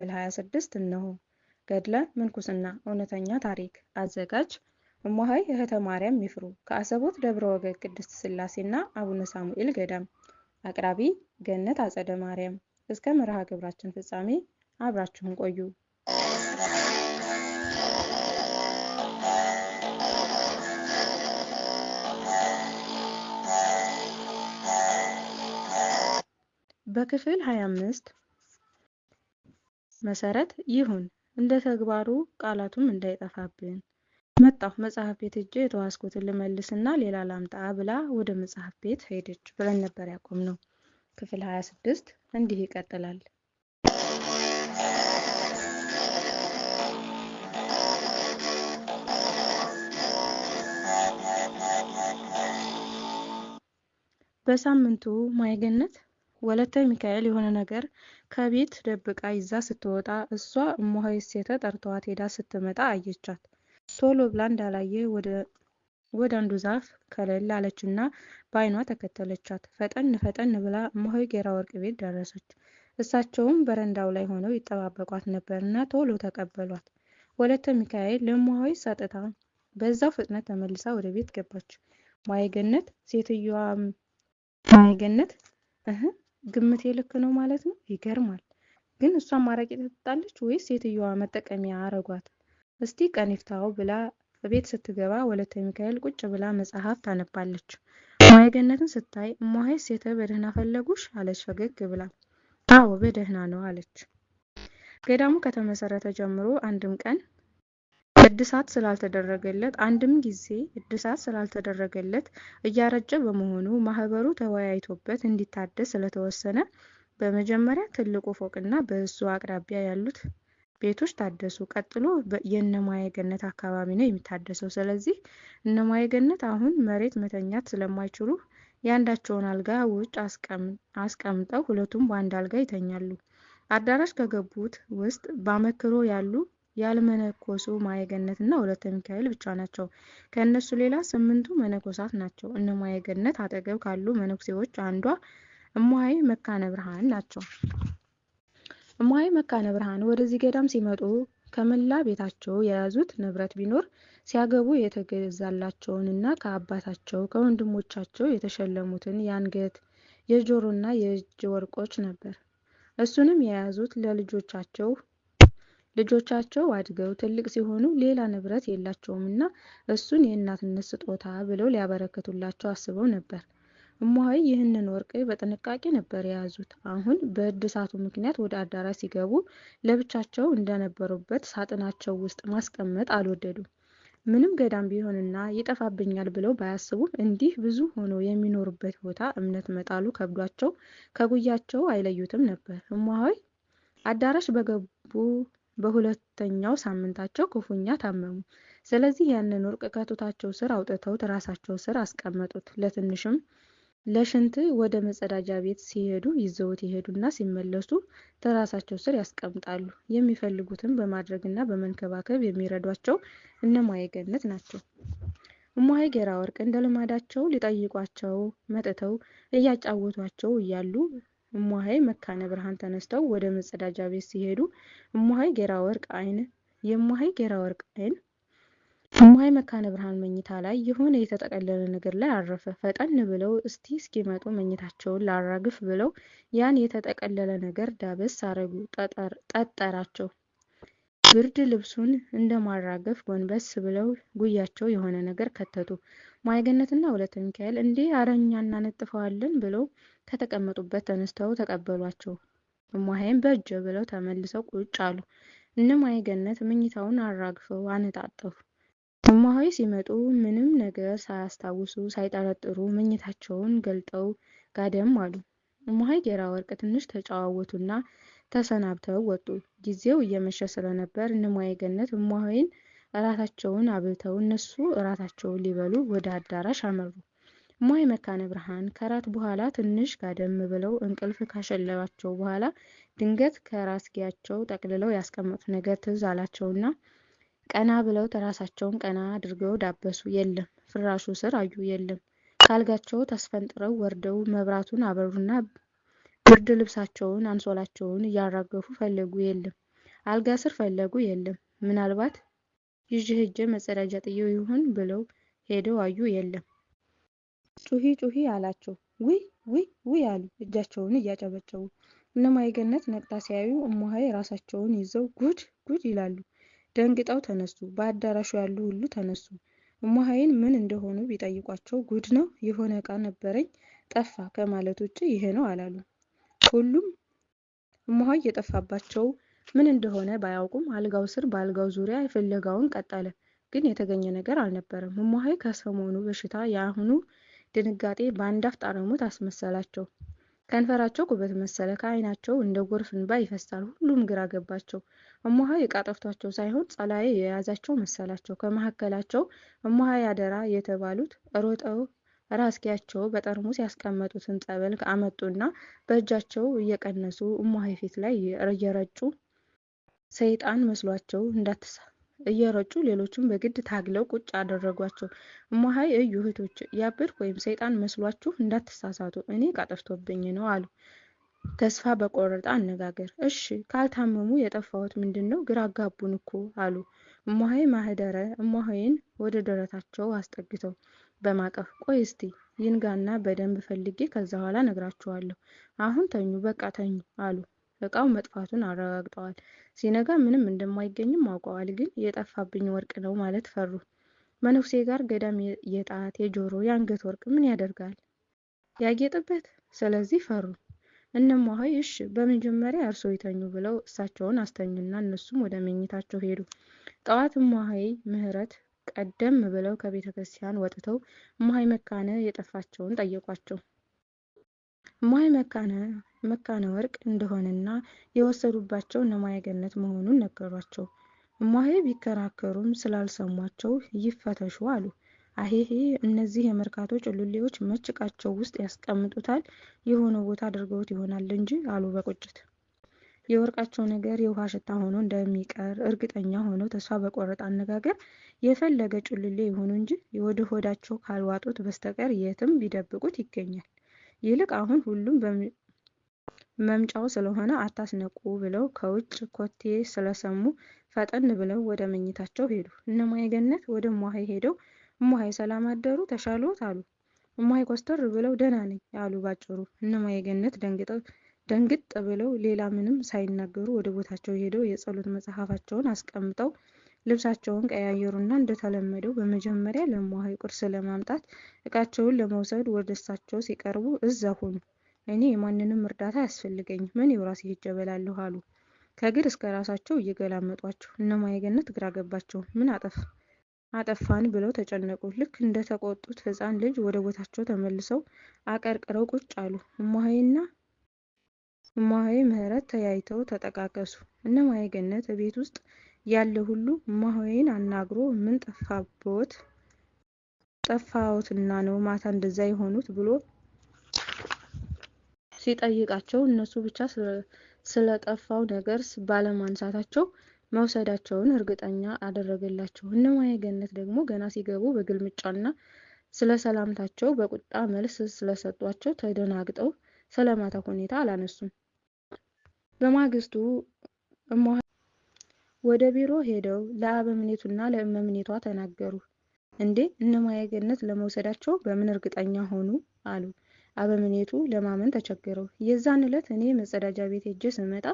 ክፍል 26 እነሆ። ገድለ ምንኩስና እውነተኛ ታሪክ። አዘጋጅ እማሆይ እህተ ማርያም ይፍሩ ከአሰቦት ደብረ ወገግ ቅድስት ሥላሴና አቡነ ሳሙኤል ገዳም። አቅራቢ ገነት አጸደ ማርያም። እስከ መርሃ ግብራችን ፍጻሜ አብራችሁን ቆዩ። በክፍል 25 መሰረት ይሁን እንደ ተግባሩ ቃላቱም እንዳይጠፋብን መጣሁ መጽሐፍ ቤት ሄጄ የተዋስኩትን ልመልስና ሌላ ላምጣ ብላ ወደ መጽሐፍ ቤት ሄደች ብለን ነበር ያቆምነው። ክፍል 26 እንዲህ ይቀጥላል። በሳምንቱ ማይገነት ወለተ ሚካኤል የሆነ ነገር ከቤት ደብቃ ይዛ ስትወጣ እሷ እማሆይ ሴተ ጠርተዋት ሄዳ ስትመጣ አየቻት። ቶሎ ብላ እንዳላየ ወደ አንዱ ዛፍ ከለል አለችና በዓይኗ ተከተለቻት። ፈጠን ብላ እማሆይ ጌራ ወርቅ ቤት ደረሰች። እሳቸውም በረንዳው ላይ ሆነው ይጠባበቋት ነበርና ቶሎ ተቀበሏት። ወለተ ሚካኤል ለእማሆይ ሰጥታ በዛው ፍጥነት ተመልሳ ወደ ቤት ገባች። ማይገነት ሴትዮዋ ማይገነት ግምቴ ልክ ነው ማለት ነው። ይገርማል። ግን እሷ ማራቂ ትጠጣለች ወይስ ሴትዮዋ መጠቀሚያ አረጓት? እስቲ ቀን ይፍታው ብላ በቤት ስትገባ ወለተ ሚካኤል ቁጭ ብላ መጽሐፍ ታነባለች። ማይገነትን ስታይ እማሆይ ሴተ በደህና ፈለጉሽ አለች ፈገግ ብላ። አዎ በደህና ነው አለች። ገዳሙ ከተመሰረተ ጀምሮ አንድም ጊዜ እድሳት ስላልተደረገለት እያረጀ በመሆኑ ማህበሩ ተወያይቶበት እንዲታደስ ስለተወሰነ በመጀመሪያ ትልቁ ፎቅና በእሱ አቅራቢያ ያሉት ቤቶች ታደሱ። ቀጥሎ የእነማይገነት አካባቢ ነው የሚታደሰው። ስለዚህ እነማይገነት አሁን መሬት መተኛት ስለማይችሉ የአንዳቸውን አልጋ ውጭ አስቀምጠው ሁለቱም በአንድ አልጋ ይተኛሉ። አዳራሽ ከገቡት ውስጥ በአመክሮ ያልመነኮሱ ማይገነትና ወለተ ሚካኤል ብቻ ናቸው። ከእነሱ ሌላ 8ቱ መነኮሳት ናቸው። እነማይገነት አጠገብ ካሉ መነኩሴዎች አንዷ እማሆይ መካነ ብርሃን ናቸው። እማሆይ መካነ ብርሃን ወደዚህ ገዳም ሲመጡ ከመላ ቤታቸው የያዙት ንብረት ቢኖር ሲያገቡ የተገዛላቸውንና ከአባታቸው ከወንድሞቻቸው የተሸለሙትን የአንገት የጆሮና የእጅ ወርቆች ነበር። እሱንም የያዙት ልጆቻቸው አድገው ትልቅ ሲሆኑ ሌላ ንብረት የላቸውምና እሱን የእናትነት ስጦታ ብለው ሊያበረክቱላቸው አስበው ነበር። እማሆይ ይህንን ወርቅ በጥንቃቄ ነበር የያዙት። አሁን በእድሳቱ ምክንያት ወደ አዳራሽ ሲገቡ ለብቻቸው እንደነበሩበት ሳጥናቸው ውስጥ ማስቀመጥ አልወደዱም። ምንም ገዳም ቢሆንና ይጠፋብኛል ብለው ባያስቡም እንዲህ ብዙ ሆኖ የሚኖሩበት ቦታ እምነት መጣሉ ከብዷቸው ከጉያቸው አይለዩትም ነበር። እማሆይ አዳራሽ በገቡ በሁለተኛው ሳምንታቸው ክፉኛ ታመሙ። ስለዚህ ያንን ወርቅ ከቱታቸው ስር አውጥተው ራሳቸው ስር አስቀመጡት። ለትንሽም ለሽንት ወደ መጸዳጃ ቤት ሲሄዱ ይዘውት ይሄዱና ሲመለሱ ተራሳቸው ስር ያስቀምጣሉ። የሚፈልጉትን በማድረግና በመንከባከብ የሚረዷቸው እነማይገነት ናቸው። እማሆይ ጌራ ወርቅ እንደ ልማዳቸው ሊጠይቋቸው መጥተው እያጫወቷቸው እያሉ እማሆይ መካነ ብርሃን ተነስተው ወደ መጸዳጃ ቤት ሲሄዱ የእማሆይ ጌራ ወርቅ አይን እማሆይ መካነ ብርሃን መኝታ ላይ የሆነ የተጠቀለለ ነገር ላይ አረፈ። ፈጠን ብለው እስኪመጡ መኝታቸውን ላራግፍ ብለው ያን የተጠቀለለ ነገር ዳበስ አረጉ። ጠጠራቸው። ብርድ ልብሱን እንደማራገፍ ጎንበስ ብለው ጉያቸው የሆነ ነገር ከተቱ። ማይገነትና ወለተ ሚካኤል እንዴ አረኛ እናነጥፈዋለን ብለው ከተቀመጡበት ተነስተው ተቀበሏቸው። እማሆይም በእጅ ብለው ተመልሰው ቁጭ አሉ። እነማይገነት መኝታውን አራግፈው አነጣጠፉ። እማሆይ ሲመጡ ምንም ነገር ሳያስታውሱ ሳይጠረጥሩ መኝታቸውን ገልጠው ጋደም አሉ። እማሆይ ጌራ ወርቅ ትንሽ ተጨዋወቱና ተሰናብተው ወጡ። ጊዜው እየመሸ ስለነበር እነማይገነት እማሆይን እራታቸውን አብልተው እነሱ እራታቸውን ሊበሉ ወደ አዳራሽ አመሩ። እማሆይ መካነ ብርሃን ከራት በኋላ ትንሽ ጋደም ብለው እንቅልፍ ካሸለባቸው በኋላ ድንገት ከራስጌያቸው ጠቅልለው ያስቀመጡት ነገር ትዝ አላቸውና ቀና ብለው ራሳቸውን ቀና አድርገው ዳበሱ። የለም። ፍራሹ ስር አዩ። የለም። ካልጋቸው ተስፈንጥረው ወርደው መብራቱን አበሩና ብርድ ልብሳቸውን አንሶላቸውን እያራገፉ ፈለጉ። የለም። አልጋ ስር ፈለጉ፣ የለም። ምናልባት ይዤ ሄጄ መጸዳጃ ጥዬው ይሆን ብለው ሄደው አዩ፣ የለም። ጩኺ ጩኺ አላቸው። ውይ ውይ ውይ አሉ እጃቸውን እያጨበጨቡ። እነማይገነት ነቅታ ሲያዩ እማሆይ ራሳቸውን ይዘው ጉድ ጉድ ይላሉ። ደንግጠው ተነሱ። በአዳራሹ ያሉ ሁሉ ተነሱ። እማሆይን ምን እንደሆኑ ቢጠይቋቸው ጉድ ነው፣ የሆነ ዕቃ ነበረኝ ጠፋ ከማለት ውጭ ይሄ ነው አላሉ። ሁሉም እማሆይ የጠፋባቸው ምን እንደሆነ ባያውቁም አልጋው ስር በአልጋው ዙሪያ ፍለጋውን ቀጠለ። ግን የተገኘ ነገር አልነበረም። እማሆይ ከሰሞኑ በሽታ የአሁኑ ድንጋጤ በአንድ አፍ ጣረሞት አስመሰላቸው። ከንፈራቸው ኩበት መሰለ፣ ከዓይናቸው እንደ ጎርፍ እንባ ይፈሳል። ሁሉም ግራ ገባቸው። እማሆይ ዕቃ ጠፍቷቸው ሳይሆን ጸላዬ የያዛቸው መሰላቸው። ከመካከላቸው እማሆይ አደራ የተባሉት ሮጠው ራስጌያቸው በጠርሙስ ያስቀመጡትን ጸበል አመጡና በእጃቸው እየቀነሱ እማሆይ ፊት ላይ እየረጩ ሰይጣን መስሏቸው እየረጩ ሌሎቹም በግድ ታግለው ቁጭ አደረጓቸው። እማሆይ እዩ እህቶች፣ ያበድኩ ወይም ሰይጣን መስሏችሁ እንዳትሳሳቱ፣ እኔ ዕቃ ጠፍቶብኝ ነው አሉ ተስፋ በቆረጠ አነጋገር። እሺ ካልታመሙ የጠፋሁት ምንድን ነው? ግራ አጋቡን እኮ አሉ እማሆይ ማህደረ እማሆይን ወደ ደረታቸው አስጠግተው በማቀፍ ቆይ እስቲ ይንጋና በደንብ ፈልጌ ከዛ ኋላ ነግራችኋለሁ። አሁን ተኙ፣ በቃ ተኙ አሉ። ዕቃው መጥፋቱን አረጋግጠዋል። ሲነጋ ምንም እንደማይገኝም አውቀዋል። ግን የጠፋብኝ ወርቅ ነው ማለት ፈሩ። መነኩሴ ጋር ገዳም የጣት የጆሮ የአንገት ወርቅ ምን ያደርጋል? ያጌጥበት። ስለዚህ ፈሩ። እነማሆይ እሺ በመጀመሪያ እርሶ ይተኙ ብለው እሳቸውን አስተኙና እነሱም ወደ መኝታቸው ሄዱ። ጠዋት እማሆይ ምህረት ቀደም ብለው ከቤተ ክርስቲያን ወጥተው እማሆይ መካነ የጠፋቸውን ጠየቋቸው። እማሆይ መካነ ወርቅ እንደሆነና የወሰዱባቸው እነማይገነት መሆኑን ነገሯቸው። እማሆይ ቢከራከሩም ስላልሰሟቸው ይፈተሹ አሉ። አሄሄ እነዚህ የመርካቶ ጭሉሌዎች መች ዕቃቸው ውስጥ ያስቀምጡታል? የሆነ ቦታ አድርገውት ይሆናል እንጂ አሉ በቁጭት። የወርቃቸው ነገር የውሃ ሽታ ሆኖ እንደሚቀር እርግጠኛ ሆነው ተስፋ በቆረጠ አነጋገር የፈለገ ጭሉሌ ይሆኑ እንጂ ወደ ሆዳቸው ካልዋጡት በስተቀር የትም ቢደብቁት ይገኛል። ይልቅ አሁን ሁሉም መምጫው ስለሆነ አታስነቁ ብለው ከውጭ ኮቴ ስለሰሙ ፈጠን ብለው ወደ መኝታቸው ሄዱ። እነማይገነት ወደ እማሆይ ሄደው እማሆይ ሰላም አደሩ ተሻሎት አሉ። እማሆይ ኮስተር ብለው ደህና ነኝ አሉ ባጭሩ። እነማይገነት ደንግጥ ብለው ሌላ ምንም ሳይናገሩ ወደ ቦታቸው ሄደው የጸሎት መጽሐፋቸውን አስቀምጠው ልብሳቸውን ቀያየሩና እንደተለመደው በመጀመሪያ ለእማሆይ ቁርስ ለማምጣት ዕቃቸውን ለመውሰድ ወደ እሳቸው ሲቀርቡ እዛ ሆኑ። እኔ የማንንም እርዳታ አያስፈልገኝም፣ እኔው ራሴ ሄጄ እበላለሁ አሉ ከእግር እስከ ራሳቸው እየገላመጧቸው። እነማይገነት ግራ ገባቸው። ምን አጠፋን ብለው ተጨነቁ። ልክ እንደተቆጡት ሕፃን ልጅ ወደ ቦታቸው ተመልሰው አቀርቅረው ቁጭ አሉ። እማሆይ ምህረት ተያይተው ተጠቃቀሱ። እነማይገነት ቤት ውስጥ ያለ ሁሉ እማሆይን አናግሮ ምን ጠፋዎትና ነው ማታ እንደዛ የሆኑት ብሎ ሲጠይቃቸው እነሱ ብቻ ስለጠፋው ነገር ባለማንሳታቸው መውሰዳቸውን እርግጠኛ አደረገላቸው። እነማይገነት ደግሞ ገና ሲገቡ በግልምጫና ስለ ሰላምታቸው በቁጣ መልስ ስለሰጧቸው ተደናግጠው ስለማታ ሁኔታ አላነሱም። በማግስቱ እማሆይ ወደ ቢሮ ሄደው ለአበምኔቱና ለእመምኔቷ ተናገሩ። እንዴ እነማይገነት ለመውሰዳቸው በምን እርግጠኛ ሆኑ? አሉ። አበምኔቱ ለማመን ተቸግረው የዛን ዕለት እኔ መጸዳጃ ቤት ሄጄ ስመጣ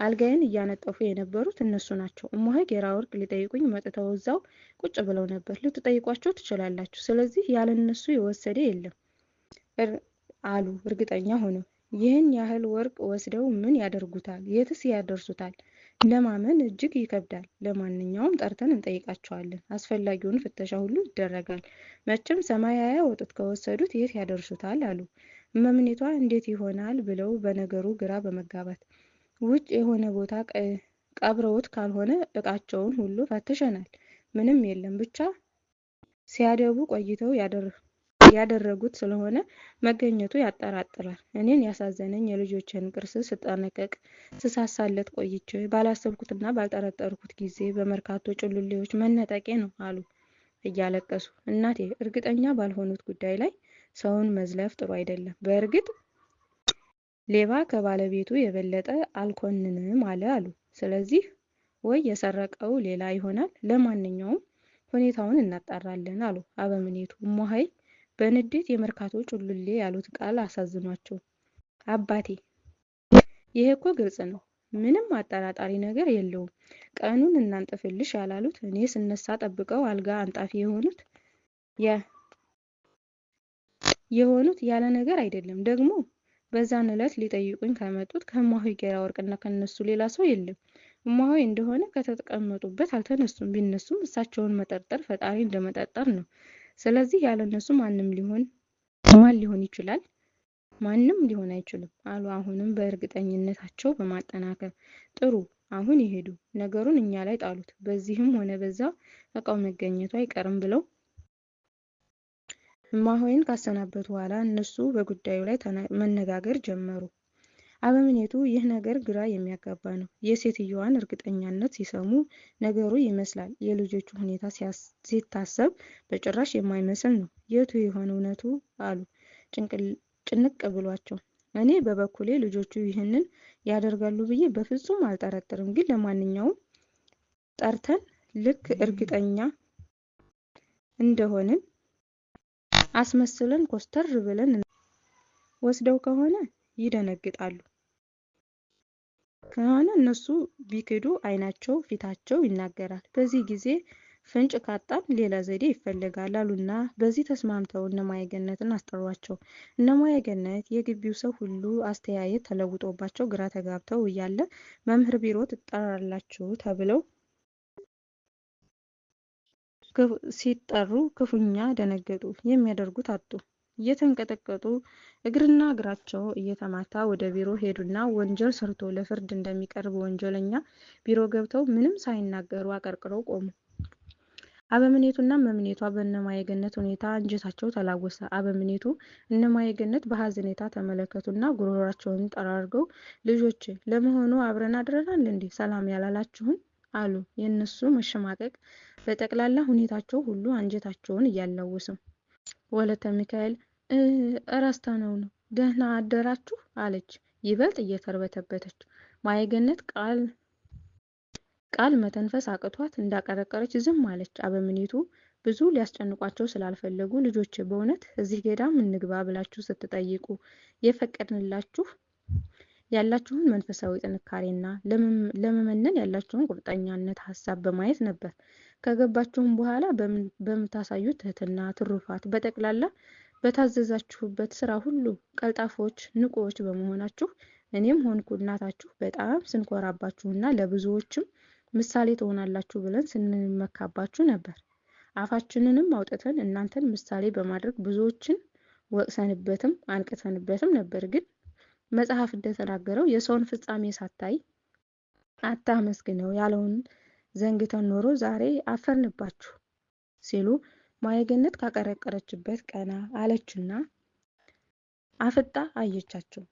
አልጋዬን እያነጠፉ የነበሩት እነሱ ናቸው። እማሆይ ጌራ ወርቅ ሊጠይቁኝ መጥተው እዛው ቁጭ ብለው ነበር። ልትጠይቋቸው ትችላላችሁ። ስለዚህ ያለነሱ የወሰደ የለም አሉ እርግጠኛ ሆነው። ይህን ያህል ወርቅ ወስደው ምን ያደርጉታል? የትስ ያደርሱታል? ለማመን እጅግ ይከብዳል። ለማንኛውም ጠርተን እንጠይቃቸዋለን። አስፈላጊውን ፍተሻ ሁሉ ይደረጋል። መቼም ሰማይ አያወጡት ከወሰዱት የት ያደርሱታል? አሉ። እመምኔቷ እንዴት ይሆናል ብለው በነገሩ ግራ በመጋባት ውጭ የሆነ ቦታ ቀብረውት ካልሆነ ዕቃቸውን ሁሉ ፈትሸናል፣ ምንም የለም። ብቻ ሲያደቡ ቆይተው ያደረጉት ስለሆነ መገኘቱ ያጠራጥራል። እኔን ያሳዘነኝ የልጆችን ቅርስ ስጠነቀቅ ስሳሳለት ቆይቼ ባላሰብኩትና ባልጠረጠርኩት ጊዜ በመርካቶ ጭሉሌዎች መነጠቄ ነው አሉ እያለቀሱ። እናቴ እርግጠኛ ባልሆኑት ጉዳይ ላይ ሰውን መዝለፍ ጥሩ አይደለም። በእርግጥ ሌባ ከባለቤቱ የበለጠ አልኮንንም አሉ። ስለዚህ ወይ የሰረቀው ሌላ ይሆናል። ለማንኛውም ሁኔታውን እናጣራለን አሉ አበምኔቱ። እማሆይ በንዴት የመርካቶ ጩልሌ ያሉት ቃል አሳዝኗቸው፣ አባቴ ይሄ እኮ ግልጽ ነው፣ ምንም አጠራጣሪ ነገር የለውም። ቀኑን እናንጥፍልሽ ያላሉት እኔ ስነሳ ጠብቀው አልጋ አንጣፊ የሆኑት ያለ ነገር አይደለም። ደግሞ በዛን ዕለት ሊጠይቁኝ ከመጡት ከእማሆይ ጌራ ወርቅና ከነሱ ሌላ ሰው የለም። እማሆይ እንደሆነ ከተቀመጡበት አልተነሱም። ቢነሱም እሳቸውን መጠርጠር ፈጣሪ እንደመጠርጠር ነው። ስለዚህ ያለነሱ ማን ሊሆን ይችላል? ማንም ሊሆን አይችልም አሉ አሁንም በእርግጠኝነታቸው በማጠናከር። ጥሩ፣ አሁን ይሄዱ፣ ነገሩን እኛ ላይ ጣሉት። በዚህም ሆነ በዛ እቃው መገኘቱ አይቀርም ብለው እማሆይን ካሰናበቱ በኋላ እነሱ በጉዳዩ ላይ መነጋገር ጀመሩ። አበምኔቱ ይህ ነገር ግራ የሚያጋባ ነው። የሴትየዋን እርግጠኛነት ሲሰሙ ነገሩ ይመስላል፣ የልጆቹ ሁኔታ ሲታሰብ በጭራሽ የማይመስል ነው። የቱ ይሆን እውነቱ አሉ ጭንቅ ብሏቸው። እኔ በበኩሌ ልጆቹ ይህንን ያደርጋሉ ብዬ በፍጹም አልጠረጥርም። ግን ለማንኛውም ጠርተን ልክ እርግጠኛ እንደሆንን አስመስለን ኮስተር ብለን ወስደው ከሆነ ይደነግጣሉ። ከሆነ እነሱ ቢክዱ አይናቸው ፊታቸው ይናገራል። በዚህ ጊዜ ፍንጭ ካጣን ሌላ ዘዴ ይፈልጋል አሉና በዚህ ተስማምተው እነማየ ገነትን አስጠሯቸው። እነማየ ገነት የግቢው ሰው ሁሉ አስተያየት ተለውጦባቸው ግራ ተጋብተው እያለ መምህር ቢሮ ትጠራላችሁ ተብለው ሲጠሩ ክፉኛ ደነገጡ። የሚያደርጉት አጡ። እየተንቀጠቀጡ እግርና እግራቸው እየተማታ ወደ ቢሮ ሄዱና ወንጀል ሰርቶ ለፍርድ እንደሚቀርብ ወንጀለኛ ቢሮ ገብተው ምንም ሳይናገሩ አቀርቅረው ቆሙ። አበምኔቱና እመምኔቷ በእነማየ ገነት ሁኔታ አንጀታቸው ተላወሰ። አበምኔቱ እነማየ ገነት በሐዘኔታ ተመለከቱና ጉሮሯቸውን ጠራርገው ልጆች ለመሆኑ አብረን አድረናል እንዴ? ሰላም ያላላችሁን አሉ። የእነሱ መሸማቀቅ በጠቅላላ ሁኔታቸው ሁሉ አንጀታቸውን እያላወሰው። ወለተ ሚካኤል እረስተነው ነው ደህና አደራችሁ አለች ይበልጥ እየተርበተበተች። ማየገነት ቃል መተንፈስ አቅቷት እንዳቀረቀረች ዝም አለች። አበምኔቱ ብዙ ሊያስጨንቋቸው ስላልፈለጉ ልጆች በእውነት እዚህ ገዳም እንግባ ብላችሁ ስትጠይቁ የፈቀድንላችሁ ያላችሁን መንፈሳዊ ጥንካሬና ለመመነን ያላችሁን ቁርጠኛነት ሀሳብ በማየት ነበር። ከገባችሁም በኋላ በምታሳዩት ትህትና፣ ትሩፋት፣ በጠቅላላ በታዘዛችሁበት ስራ ሁሉ ቀልጣፎች፣ ንቁዎች በመሆናችሁ እኔም ሆንኩ እናታችሁ በጣም ስንኮራባችሁና ለብዙዎችም ምሳሌ ትሆናላችሁ ብለን ስንመካባችሁ ነበር። አፋችንንም አውጥተን እናንተን ምሳሌ በማድረግ ብዙዎችን ወቅሰንበትም አንቅተንበትም ነበር። ግን መጽሐፍ እንደተናገረው የሰውን ፍጻሜ ሳታይ አታመስግነው ያለውን ዘንግተን ኖሮ ዛሬ አፈርንባችሁ ሲሉ ማየገነት ካቀረቀረችበት ቀና አለችና አፍጣ አየቻቸው።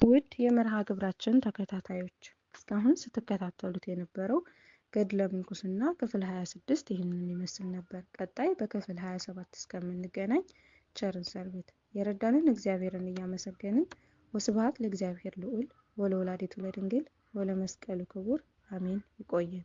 ውድ የመርሃ ግብራችን ተከታታዮች እስካሁን ስትከታተሉት የነበረው ገድለ ምንኩስና ክፍል 26 ይህንን ይመስል ነበር። ቀጣይ በክፍል 27 እስከምንገናኝ ቸርን ሰንብት። የረዳንን እግዚአብሔርን እያመሰገንን ወስብሐት ለእግዚአብሔር ልዑል ወለወላዲቱ ለድንግል ወለመስቀሉ ክቡር አሜን። ይቆየን።